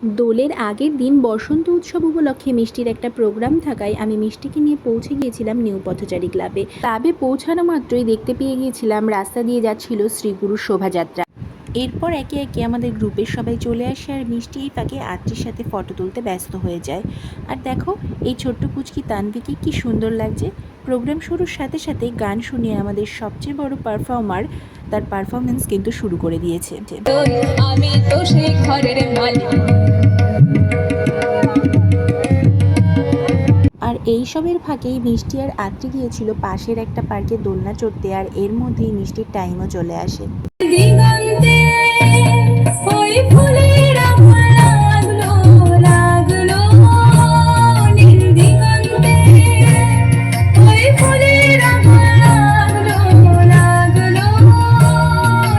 দোলের আগের দিন বসন্ত উৎসব উপলক্ষে মিষ্টির একটা প্রোগ্রাম থাকায় আমি মিষ্টিকে নিয়ে পৌঁছে গিয়েছিলাম নিউ পথচারী ক্লাবে পৌঁছানো মাত্রই দেখতে পেয়ে গিয়েছিলাম রাস্তা দিয়ে যাচ্ছিল শ্রীগুরুর শোভাযাত্রা। এরপর একে একে আমাদের গ্রুপের সবাই চলে আসে আর মিষ্টি এই ফাঁকে আত্মীর সাথে ফটো তুলতে ব্যস্ত হয়ে যায়। আর দেখো এই ছোট্ট পুচকি তানভিকে কি সুন্দর লাগছে। প্রোগ্রাম শুরুর সাথে সাথে গান শুনিয়ে আমাদের সবচেয়ে বড় পারফর্মার তার পারফরমেন্স কিন্তু শুরু করে দিয়েছে। আমি তো সেই ঘরের মালিক। আর এইসবের ফাঁকেই মিষ্টি আর আত্রি গিয়েছিল পাশের একটা পার্কে দোলনা চড়তে, আর এর মধ্যেই মিষ্টির টাইমও চলে আসে। দিগন্তে ওই ফুলের আভা লাগলো লাগলো, নীল দিগন্তে ওই ফুলের আভা লাগলো লাগলো,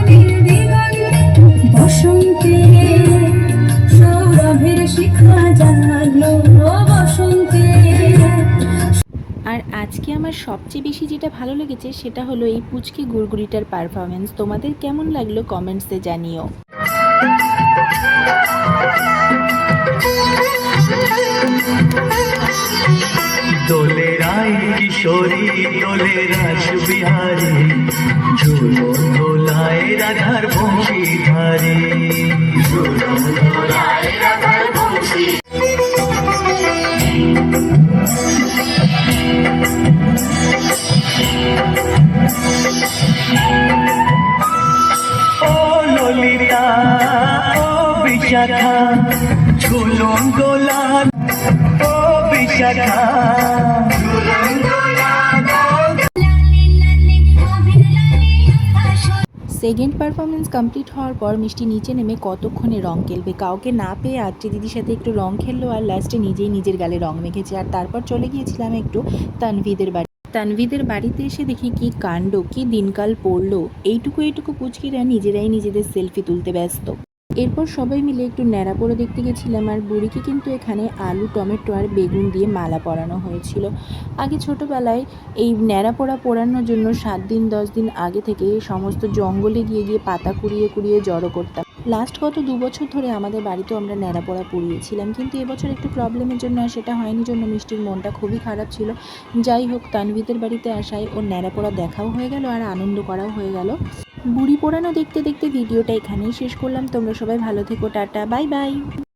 নীল দিগন্তে বসন্তে সৌরভের শিখা জাগলো বসন্তে। আর আজকে আমার সবচেয়ে বেশি যেটা ভালো লেগেছে সেটা হলো এই পুচকি গুড়গুড়িটার পারফরমেন্স। তোমাদের কেমন লাগলো কমেন্টসে জানিও। দোলে রায় কিশোরী দোলে রাসবিহারী, ঝুলো দোলায় রাধার বংশীধারী, ঝুলো দোলায় রাধার বংশী। ও ললিতা ও বিশাখা, ঝুলো দোলা ও বিশাখা। সেকেন্ড পারফরমেন্স কমপ্লিট হওয়ার পর মিষ্টি নিচে নেমে কতক্ষণে রং খেলবে, কাউকে না পেয়ে আত্রি দিদির সাথে একটু রং খেললো আর লাস্টে নিজেই নিজের গালে রং মেখেছে। আর তারপর চলে গিয়েছিলাম একটু তানভিদের বাড়িতে এসে দেখি কি কাণ্ড, কি দিনকাল পড়লো। এইটুকু পুচকিরা নিজেরাই নিজেদের সেলফি তুলতে ব্যস্ত। এরপর সবাই মিলে একটু ন্যাড়া পোড়া দেখতে গেছিলাম, আর বুড়িকে কিন্তু এখানে আলু টমেটো আর বেগুন দিয়ে মালা পরানো হয়েছিল। আগে ছোটোবেলায় এই ন্যাড়া পোড়া পোড়ানোর জন্য 7 দিন 10 দিন আগে থেকে সমস্ত জঙ্গলে গিয়ে পাতা কুড়িয়ে জড়ো করতাম। লাস্ট গত 2 বছর ধরে আমাদের বাড়িতেও আমরা ন্যাড়া পোড়া পুড়িয়েছিলাম, কিন্তু এবছর একটু প্রবলেমের জন্য আর সেটা হয়নি, জন্য মিষ্টির মনটা খুবই খারাপ ছিল। যাই হোক, তানভিদের বাড়িতে আসায় ওর ন্যাড়া পোড়া দেখাও হয়ে গেল আর আনন্দ করাও হয়ে গেল। বুড়ি পোড়ানো দেখতে দেখতে ভিডিওটা এখানেই শেষ করলাম। তোমরা সবাই ভালো থেকো, টাটা, বাই বাই।